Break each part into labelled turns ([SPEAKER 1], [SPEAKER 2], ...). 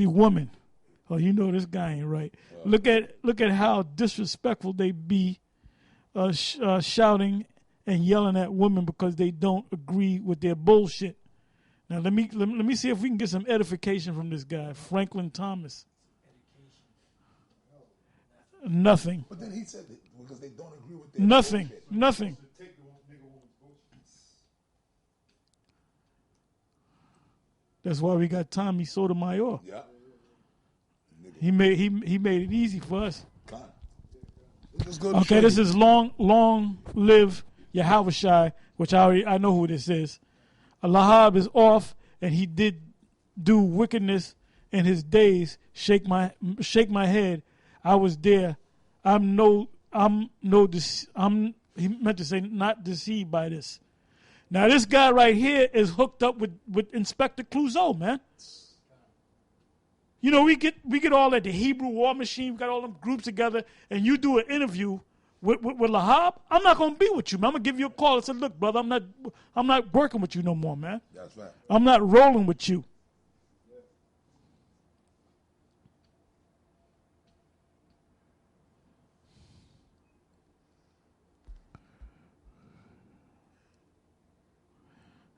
[SPEAKER 1] woman. Oh, you know this guy ain't right. Look at how disrespectful they be, shouting and yelling at women because they don't agree with their bullshit. Now let me see if we can get some edification from this guy, Franklin Thomas. Nothing.
[SPEAKER 2] But then he said that because they don't agree with their
[SPEAKER 1] nothing.
[SPEAKER 2] bullshit.
[SPEAKER 1] Nothing. That's why we got Tommy Sotomayor.
[SPEAKER 2] Yeah.
[SPEAKER 1] He made it easy for us.
[SPEAKER 2] Go
[SPEAKER 1] okay, this is long live Yahushua, which I know who this is. Lahab is off, and he did do wickedness in his days. Shake my head. I was there. He meant to say not deceived by this. Now this guy right here is hooked up with Inspector Clouseau, man. You know, we get all at the Hebrew War Machine. We got all them groups together, and you do an interview with Lahab. I'm not gonna be with you, man. I'm gonna give you a call and say, look, brother, I'm not working with you no more, man.
[SPEAKER 2] That's right.
[SPEAKER 1] I'm not rolling with you.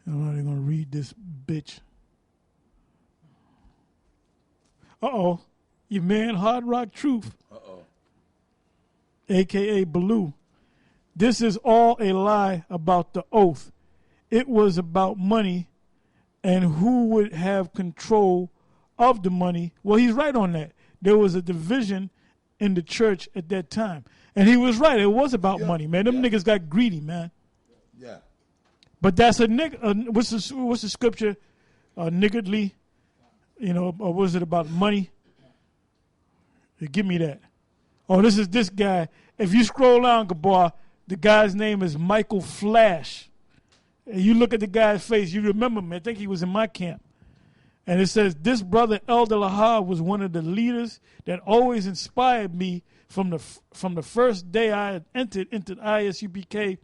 [SPEAKER 1] I'm not even gonna read this bitch. Uh-oh. Your man Hard Rock Truth.
[SPEAKER 2] Uh-oh.
[SPEAKER 1] A.K.A. Baloo. This is all a lie about the oath. It was about money and who would have control of the money. Well, he's right on that. There was a division in the church at that time. And he was right. It was about money, man. Them niggas got greedy, man.
[SPEAKER 2] Yeah.
[SPEAKER 1] But that's a nigga. What's the scripture? Niggardly. You know, or was it about money? Give me that. Oh, this is this guy. If you scroll down, Gabar, the guy's name is Michael Flash. And you look at the guy's face, you remember him. I think he was in my camp. And it says, this brother, Elder Lahab, was one of the leaders that always inspired me from the first day I had entered into the ISUPK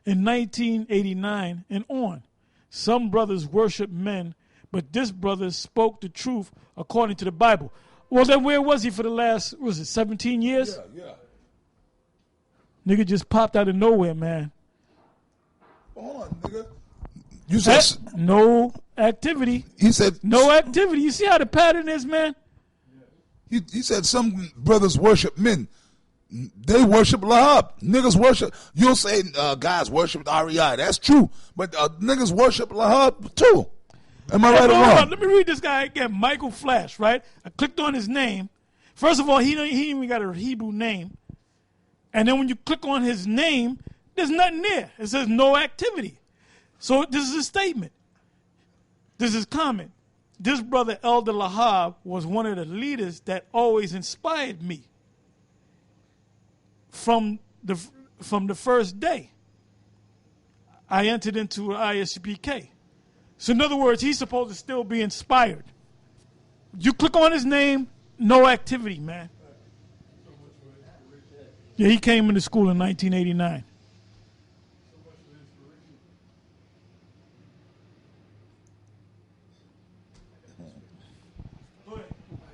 [SPEAKER 1] in 1989 and on. Some brothers worship men, but this brother spoke the truth according to the Bible. Well, then where was he for the last, 17 years?
[SPEAKER 2] Yeah.
[SPEAKER 1] Nigga just popped out of nowhere, man.
[SPEAKER 2] Hold on, nigga. You said
[SPEAKER 1] no activity.
[SPEAKER 2] He said
[SPEAKER 1] no activity. You see how the pattern is, man?
[SPEAKER 2] He said some brothers worship men. They worship Lahab. Niggas worship. You'll say guys worship REI. That's true. But niggas worship Lahab too. Am I right or wrong?
[SPEAKER 1] Let me read this guy again. Michael Flash, right? I clicked on his name. First of all, he even got a Hebrew name. And then when you click on his name, there's nothing there. It says no activity. So this is a statement. This is comment. This brother, Elder Lahab, was one of the leaders that always inspired me from the first day I entered into ISUPK. So in other words, he's supposed to still be inspired. You click on his name, no activity, man. Yeah, he came into school in 1989.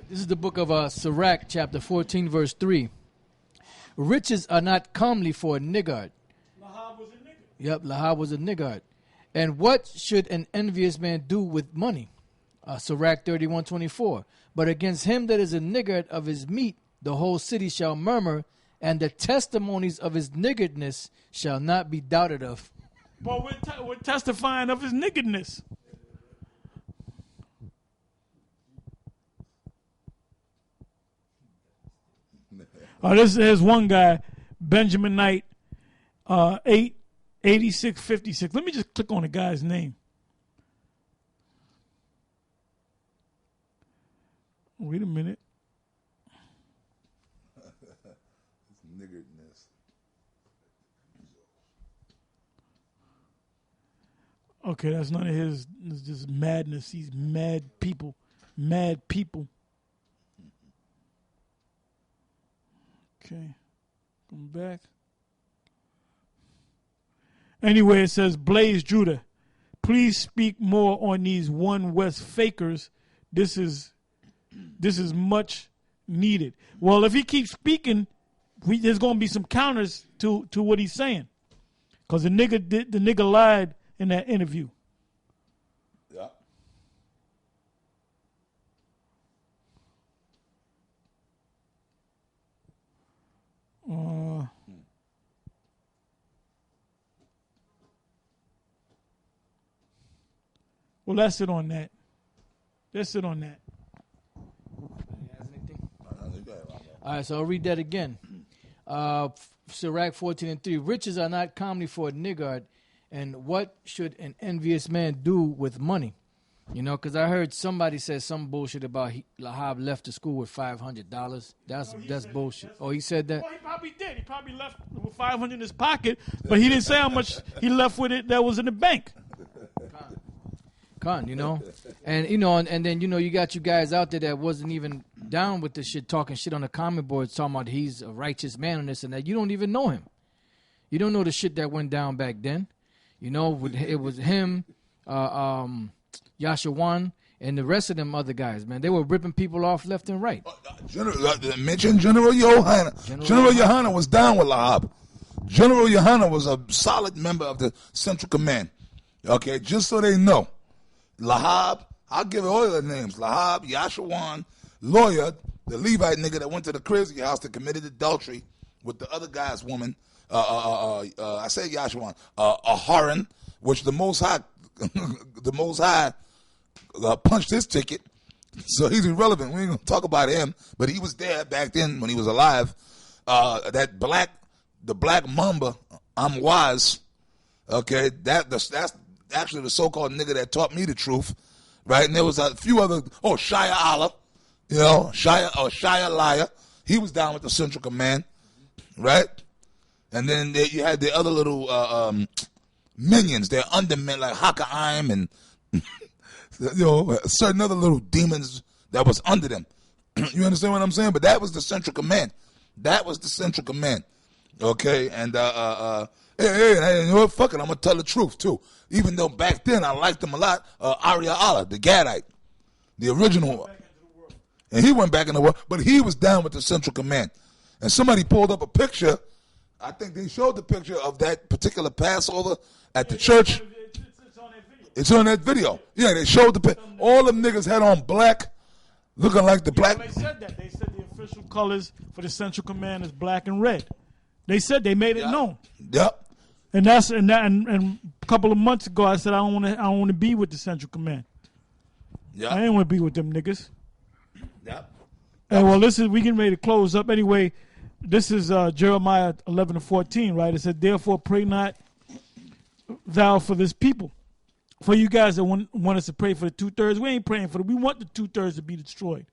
[SPEAKER 3] This is the book of Sirach, chapter 14, verse 3. Riches are not comely for a niggard.
[SPEAKER 1] Lahab was a nigger.
[SPEAKER 3] Yep, Lahab was a niggard. And what should an envious man do with money? Sirach 31:24. But against him that is a niggard of his meat, the whole city shall murmur, and the testimonies of his niggardness shall not be doubted of.
[SPEAKER 1] But we're testifying of his niggardness. There's one guy, Benjamin Knight, 8656. Let me just click on the guy's name. Wait a minute.
[SPEAKER 2] It's niggardness.
[SPEAKER 1] Okay, that's none of his. It's just madness. These mad people. Mad people. Okay. Come back. Anyway, it says, Blaze Judah, please speak more on these One West fakers. This is this is much needed. Well, if he keeps speaking, there's going to be some counters to what he's saying, because the nigga lied in that interview.
[SPEAKER 2] Yeah.
[SPEAKER 1] Well, that's it on that. That's it on that.
[SPEAKER 3] All right, so I'll read that again. Sirach 14:3. Riches are not comely for a niggard, and what should an envious man do with money? You know, because I heard somebody say some bullshit about Lahab left the school with $500. That's bullshit. Oh, he said that?
[SPEAKER 1] Well, he probably did. He probably left with $500 in his pocket, but he didn't say how much he left with it that was in the bank.
[SPEAKER 3] You know, and you know, and then you know, you got you guys out there that wasn't even down with this shit, talking shit on the comment boards, talking about he's a righteous man and this and that. You don't even know him. You don't know the shit that went down back then. You know, it was him, Yashawan, and the rest of them other guys. Man, they were ripping people off left and right.
[SPEAKER 2] Mention General Yohana. General Yohana was down with Lahab. General Yohana was a solid member of the Central Command. Okay, just so they know. Lahab, I'll give all the names. Lahab, Yashawan, Lawyer, the Levite nigga that went to the crazy house that committed adultery with the other guy's woman. I say Yashawan. Aharon, which the Most High, punched his ticket. So he's irrelevant. We ain't gonna talk about him, but he was there back then when he was alive. The black mamba, I'm wise. Okay, that's actually the so-called nigga that taught me the truth, right? And there was a few other, Shia Allah, you know, Shia Liar. He was down with the Central Command, right? And then you had the other little minions, they're undermen like Haka'im and, you know, certain other little demons that was under them. You understand what I'm saying? But that was the Central Command. Okay, and hey, you know what? Fuck it, I'm gonna tell the truth too. Even though back then I liked him a lot, Arya Allah, the Gadite, the original one. And he went back in the world, but he was down with the Central Command. And somebody pulled up a picture. I think they showed the picture of that particular Passover at the church. It's on that video. Yeah, they showed the picture. All them niggas had on black, looking like the black.
[SPEAKER 1] They said that. They said the official colors for the Central Command is black and red. They said they made it known.
[SPEAKER 2] Yep.
[SPEAKER 1] And a couple of months ago, I said I don't want to be with the Central Command.
[SPEAKER 2] Yeah.
[SPEAKER 1] I ain't want to be with them niggas.
[SPEAKER 2] Yep.
[SPEAKER 1] And well, we getting ready to close up anyway. This is Jeremiah 11:14, right? It said, "Therefore pray not thou for this people." For you guys that want us to pray for the 2/3, we ain't praying for them. We want the 2/3 to be destroyed.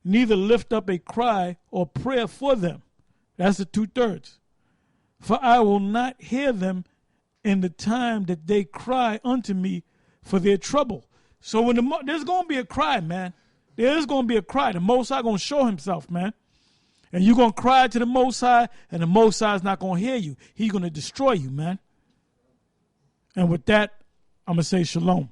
[SPEAKER 1] Neither lift up a cry or prayer for them. That's the 2/3. For I will not hear them in the time that they cry unto me for their trouble. So when there's going to be a cry, man. There is going to be a cry. The Most High going to show himself, man. And you're going to cry to the Most High, and the Most High is not going to hear you. He's going to destroy you, man. And with that, I'm going to say shalom.